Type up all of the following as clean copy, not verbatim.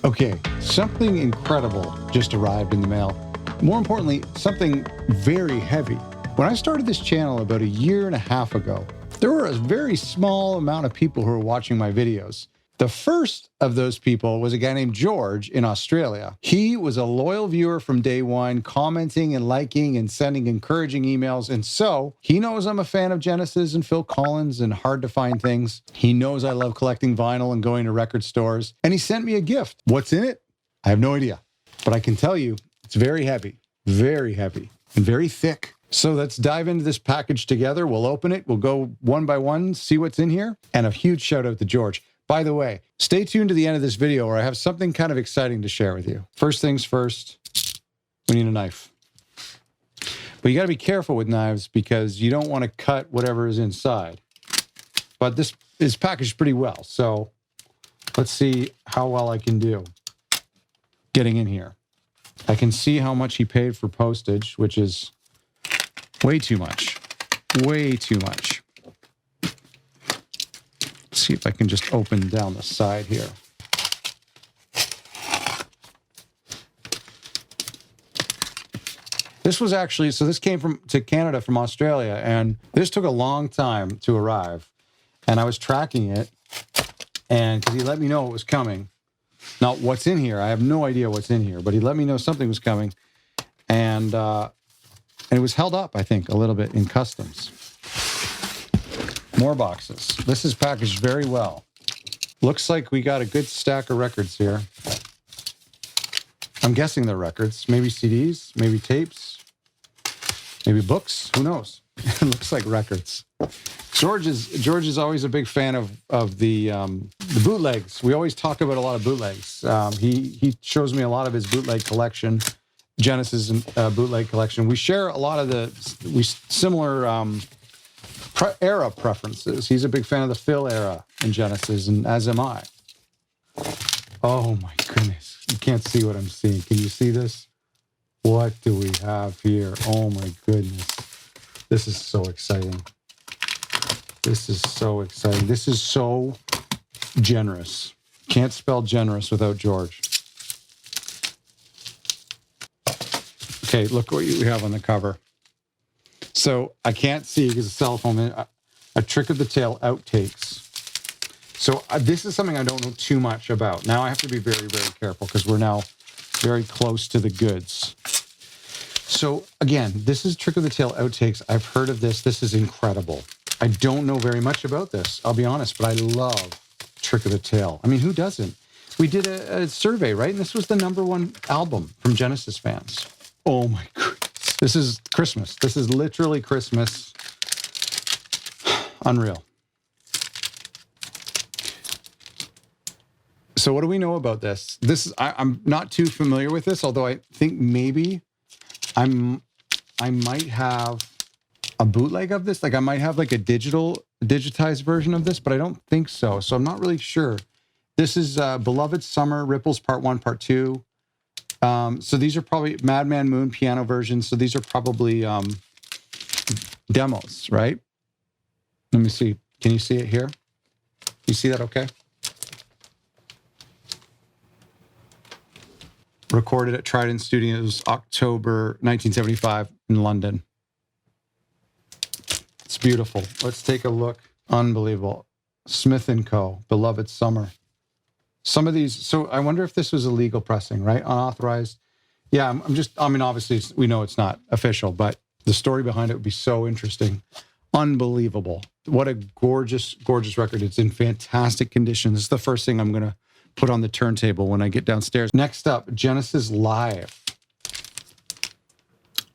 Okay, something incredible just arrived in the mail. More importantly, something very heavy. When I started this channel about a year and a half ago, there were a very small amount of people who were watching my videos. The first of those people was a guy named George in Australia. He was a loyal viewer from day one, commenting and liking and sending encouraging emails. And so he knows I'm a fan of Genesis and Phil Collins and hard to find things. He knows I love collecting vinyl and going to record stores. And he sent me a gift. What's in it? I have no idea. But I can tell you it's very heavy, and very thick. So let's dive into this package together. We'll open it. We'll go one by one, see what's in here. And a huge shout out to George. By the way, stay tuned to the end of this video where I have something kind of exciting to share with you. First things first, we need a knife. But you got to be careful with knives because you don't want to cut whatever is inside. But this is packaged pretty well. So let's see how well I can do getting in here. I can see how much he paid for postage, which is way too much. Way too much. Let's see if I can just open down the side here. This was actually, so this came to Canada from Australia, and this took a long time to arrive. And I was tracking it, and because he let me know it was coming. Not what's in here. I have no idea what's in here, but he let me know something was coming. And it was held up, I think, a little bit in customs. More boxes. This is packaged very well. Looks like we got a good stack of records here. I'm guessing they're records. Maybe CDs, maybe tapes, maybe books. Who knows? It looks like records. George is always a big fan of the bootlegs. We always talk about a lot of bootlegs. He shows me a lot of his bootleg collection, Genesis bootleg collection. We share a lot of the similar era preferences. He's a big fan of the Phil era in Genesis, and as am I. Oh my goodness. You can't see what I'm seeing. Can you see this? What do we have here? Oh my goodness. This is so exciting. This is so exciting. This is so generous. Can't spell generous without George. Okay, look what we have on the cover. So I can't see because it's cell phone. A Trick of the Tail outtakes. So this is something I don't know too much about. Now I have to be very, very careful because we're now very close to the goods. So again, this is Trick of the Tail outtakes. I've heard of this. This is incredible. I don't know very much about this, I'll be honest, but I love Trick of the Tail. I mean, who doesn't? We did a survey, right? And this was the #1 album from Genesis fans. Oh my goodness. This is Christmas. This is literally Christmas. Unreal. So what do we know about this? I'm not too familiar with this, although I think maybe I might have a bootleg of this. Like I might have like a digitized version of this, but I don't think so. So I'm not really sure. This is Beloved Summer, Ripples Part 1, Part 2. So these are probably Madman Moon piano versions. So these are probably demos, right? Let me see. Can you see it here? You see that okay? Recorded at Trident Studios, October 1975 in London. It's beautiful. Let's take a look. Unbelievable. Smith & Co., Beloved Summer. Some of these, so I wonder if this was illegal pressing, right? Unauthorized. Yeah, I mean, obviously we know it's not official, but the story behind it would be so interesting. Unbelievable. What a gorgeous, gorgeous record. It's in fantastic condition. This is the first thing I'm going to put on the turntable when I get downstairs. Next up, Genesis Live.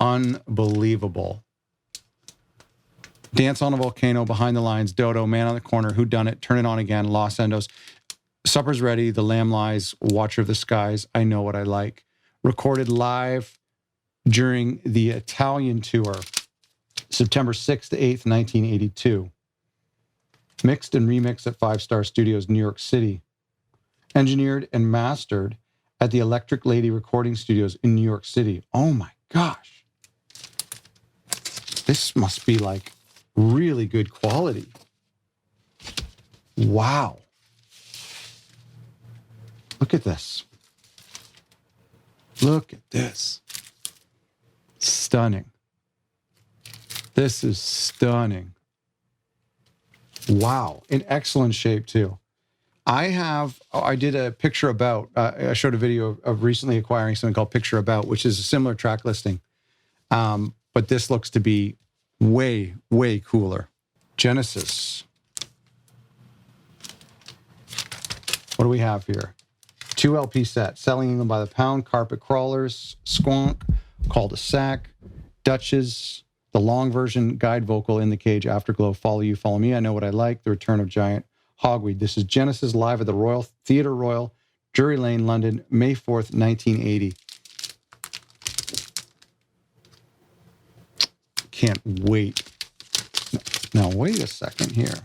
Unbelievable. Dance on a Volcano, Behind the Lines, Dodo, Man on the Corner, Who Done It, Turn It On Again, Los Endos, Supper's Ready, The Lamb Lies, Watcher of the Skies, I Know What I Like. Recorded live during the Italian tour, September 6th to 8th, 1982. Mixed and remixed at 5 Star Studios, New York City. Engineered and mastered at the Electric Lady Recording Studios in New York City. Oh my gosh. This must be like really good quality. Wow. Look at this. Look at this. Stunning. This is stunning. Wow. In excellent shape, too. I did a picture about, I showed a video of recently acquiring something called Picture About, which is a similar track listing. But this looks to be way, way cooler. Genesis. What do we have here? 2 LP set, Selling them by the pound, Carpet Crawlers, Squonk, Cul-de-sac, Duchess, the long version, guide vocal, In the Cage, Afterglow, Follow You, Follow Me, I Know What I Like, The Return of Giant Hogweed. This is Genesis live at the Royal Theatre Royal, Drury Lane, London, May 4th, 1980. Can't wait. Now, wait a second here.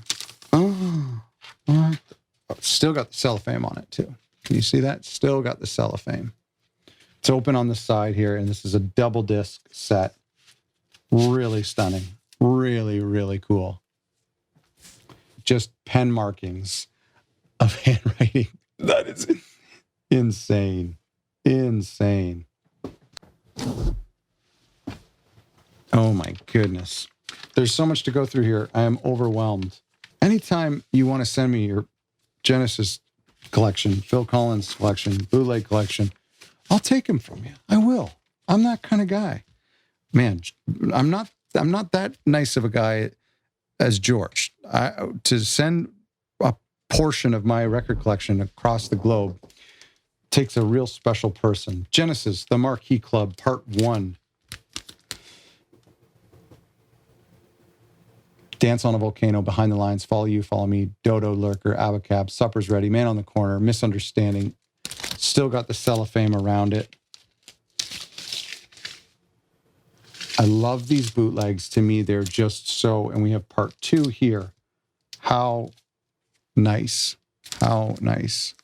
Oh, what? Oh, still got the cellophane on it, too. Can you see that? Still got the cellophane. It's open on the side here, and this is a double disc set. Really stunning. Really, really cool. Just pen markings of handwriting. That is insane. Insane. Oh my goodness. There's so much to go through here. I am overwhelmed. Anytime you want to send me your Genesis collection, Phil Collins collection, bootleg collection, I'll take them from you. I will. I'm that kind of guy. Man, I'm not that nice of a guy as George. To send a portion of my record collection across the globe takes a real special person. Genesis, The Marquee Club, Part 1. Dance on a Volcano, Behind the Lines, Follow You, Follow Me, Dodo, Lurker, Abacab, Supper's Ready, Man on the Corner, Misunderstanding. Still got the cellophane around it. I love these bootlegs. To me, they're just so, and we have Part 2 here. How nice. How nice.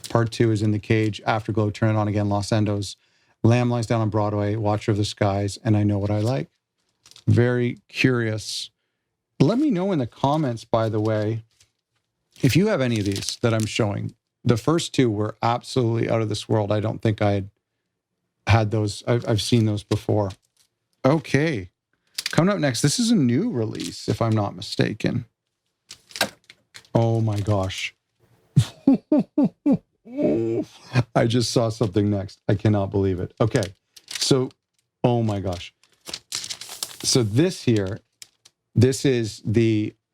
Part 2 is In the Cage, Afterglow, Turn It On Again, Los Endos, Lamb Lies Down on Broadway, Watcher of the Skies, and I Know What I Like. Very curious. Let me know in the comments, by the way, if you have any of these that I'm showing. The first 2 were absolutely out of this world. I don't think I had those. I've seen those before. Okay. Coming up next, this is a new release, if I'm not mistaken. Oh my gosh. I just saw something next. I cannot believe it. Okay. So, oh my gosh. So this here, this is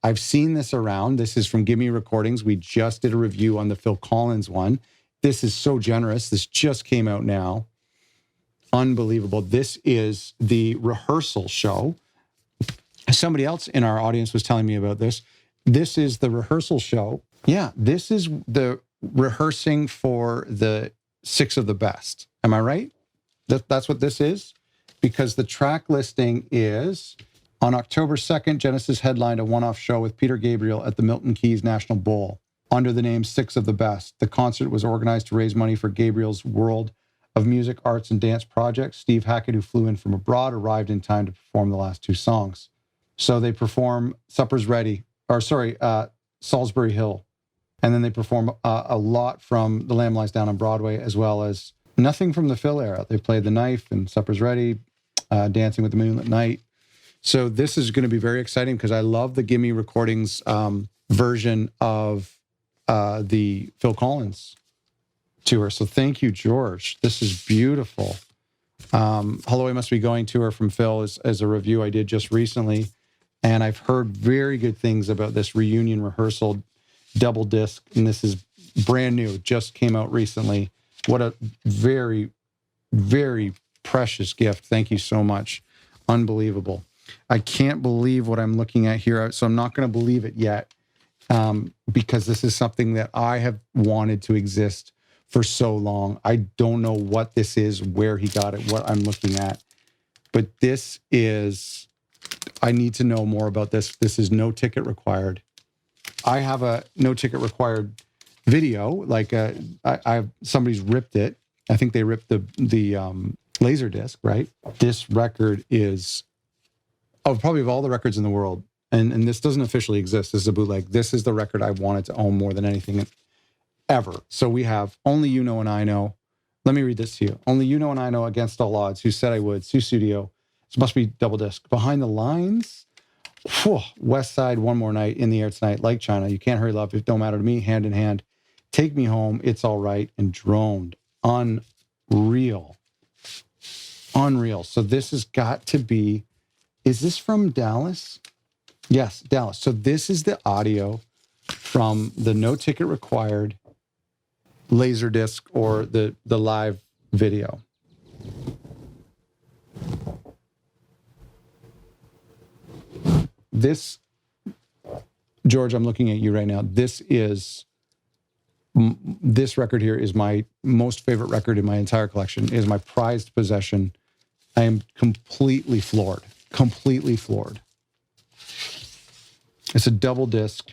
I've seen this around. This is from Gimme Recordings. We just did a review on the Phil Collins one. This is so generous. This just came out now. Unbelievable. This is the rehearsal show. Somebody else in our audience was telling me about this. This is the rehearsal show. Yeah, this is the rehearsing for the 6 of the best. Am I right? That's what this is? Because the track listing is, on October 2nd, Genesis headlined a one-off show with Peter Gabriel at the Milton Keyes National Bowl under the name 6 of the Best. The concert was organized to raise money for Gabriel's World of Music, Arts, and Dance project. Steve Hackett, who flew in from abroad, arrived in time to perform the last 2 songs. So they perform Supper's Ready, Salisbury Hill. And then they perform a lot from The Lamb Lies Down on Broadway, as well as nothing from the Phil era. They played The Knife and Supper's Ready, Dancing with the Moonlit Night. So this is going to be very exciting because I love the Gimme Recordings version of the Phil Collins tour. So thank you, George. This is beautiful. Hello, I Must Be Going tour from Phil is a review I did just recently. And I've heard very good things about this reunion rehearsal double disc. And this is brand new. Just came out recently. What a very, very precious gift. Thank you so much. Unbelievable. I can't believe what I'm looking at here. So I'm not going to believe it yet because this is something that I have wanted to exist for so long. I don't know what this is, where he got it, what I'm looking at. But this is, I need to know more about this. This is no ticket required. I have a no ticket required video. Like somebody's ripped it. I think they ripped the laser disc, right? This record is, probably of all the records in the world, and this doesn't officially exist. This is a bootleg. This is the record I wanted to own more than anything ever. So we have Only You Know and I Know, Let me read this to you. Only you know and I know against all odds. Who said I would? Sue Studio. This must be double disc. Behind the Lines. Whew. West Side, One More Night, In the Air Tonight, Like China, You Can't Hurry Love, It Don't Matter to Me, Hand in Hand, Take Me Home, It's All Right, and Droned. Unreal. Unreal. So this has got to be, is this from Dallas? Yes, Dallas. So this is the audio from the No Ticket Required Laserdisc or the live video. This, George, I'm looking at you right now. This record here is my most favorite record in my entire collection. It is my prized possession. I am completely floored. Completely floored. It's a double disc.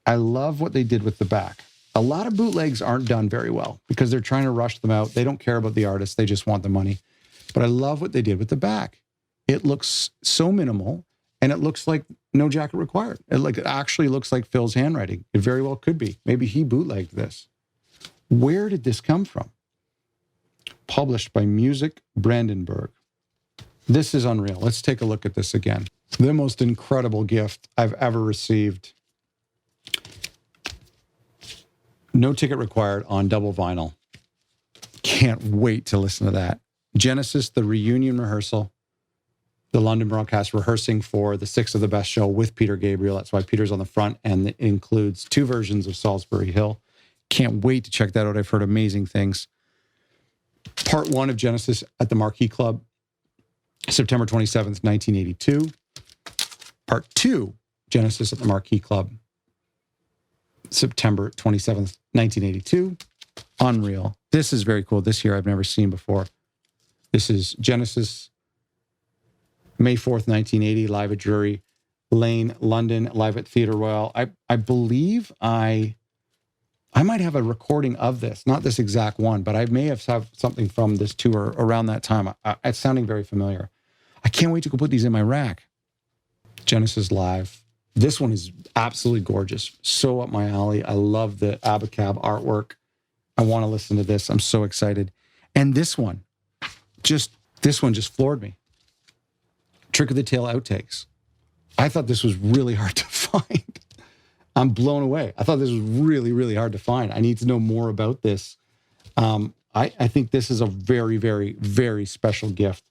I love what they did with the back. A lot of bootlegs aren't done very well because they're trying to rush them out. They don't care about the artist. They just want the money. But I love what they did with the back. It looks so minimal, and it looks like no jacket required. It actually looks like Phil's handwriting. It very well could be. Maybe he bootlegged this. Where did this come from? Published by Music Brandenburg. This is unreal. Let's take a look at this again. The most incredible gift I've ever received. No ticket required on double vinyl. Can't wait to listen to that. Genesis, the reunion rehearsal. The London broadcast rehearsing for the Six of the Best show with Peter Gabriel. That's why Peter's on the front, and it includes 2 versions of Salisbury Hill. Can't wait to check that out. I've heard amazing things. Part 1 of Genesis at the Marquee Club, September 27th, 1982. Part 2, Genesis at the Marquee Club, September 27th, 1982. Unreal. This is very cool. This year I've never seen before. This is Genesis, May 4th, 1980, live at Drury Lane, London, live at Theatre Royal. I believe I might have a recording of this, not this exact one, but I may have something from this tour around that time. It's sounding very familiar. I can't wait to go put these in my rack. Genesis live. This one is absolutely gorgeous. So up my alley. I love the Abacab artwork. I want to listen to this. I'm so excited. And this one just floored me. Trick of the Tail outtakes. I thought this was really hard to find. I'm blown away. I thought this was really, really hard to find. I need to know more about this. I think this is a very, very, very special gift.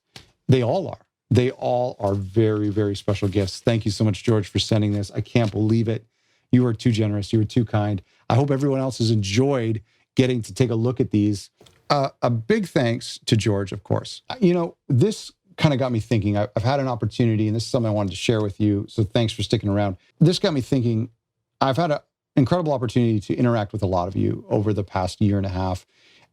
They all are. They all are very, very special gifts. Thank you so much, George, for sending this. I can't believe it. You are too generous. You were too kind. I hope everyone else has enjoyed getting to take a look at these. A big thanks to George, of course. You know, this kind of got me thinking. I've had an opportunity, and this is something I wanted to share with you, so thanks for sticking around. This got me thinking. I've had an incredible opportunity to interact with a lot of you over the past year and a half,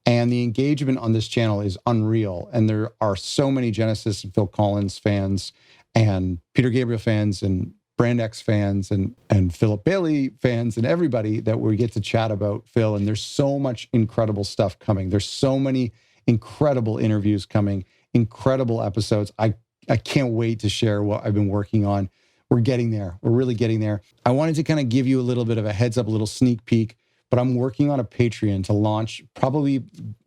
and the engagement on this channel is unreal. And there are so many Genesis and Phil Collins fans and Peter Gabriel fans and Brand X fans and Philip Bailey fans and everybody that we get to chat about Phil. And there's so much incredible stuff coming. There's so many incredible interviews coming, incredible episodes. I can't wait to share what I've been working on. We're getting there. We're really getting there. I wanted to kind of give you a little bit of a heads up, a little sneak peek, but I'm working on a Patreon to launch probably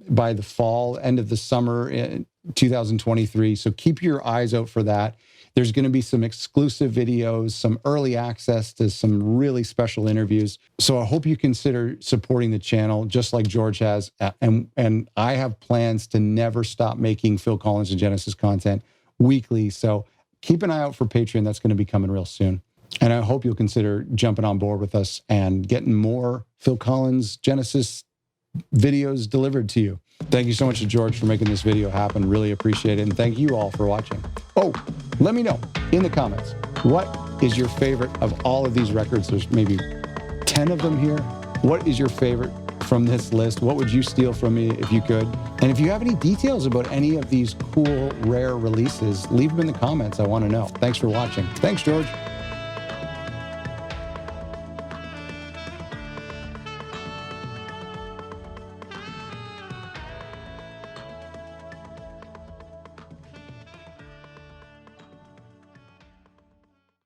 by the fall, end of the summer in 2023. So keep your eyes out for that. There's going to be some exclusive videos, some early access to some really special interviews. So I hope you consider supporting the channel just like George has. And I have plans to never stop making Phil Collins and Genesis content weekly. So keep an eye out for Patreon. That's going to be coming real soon. And I hope you'll consider jumping on board with us and getting more Phil Collins Genesis videos delivered to you. Thank you so much to George for making this video happen. Really appreciate it. And thank you all for watching. Oh, let me know in the comments, what is your favorite of all of these records? There's maybe 10 of them here. What is your favorite from this list? What would you steal from me if you could? And if you have any details about any of these cool, rare releases, leave them in the comments. I want to know. Thanks for watching. Thanks, George.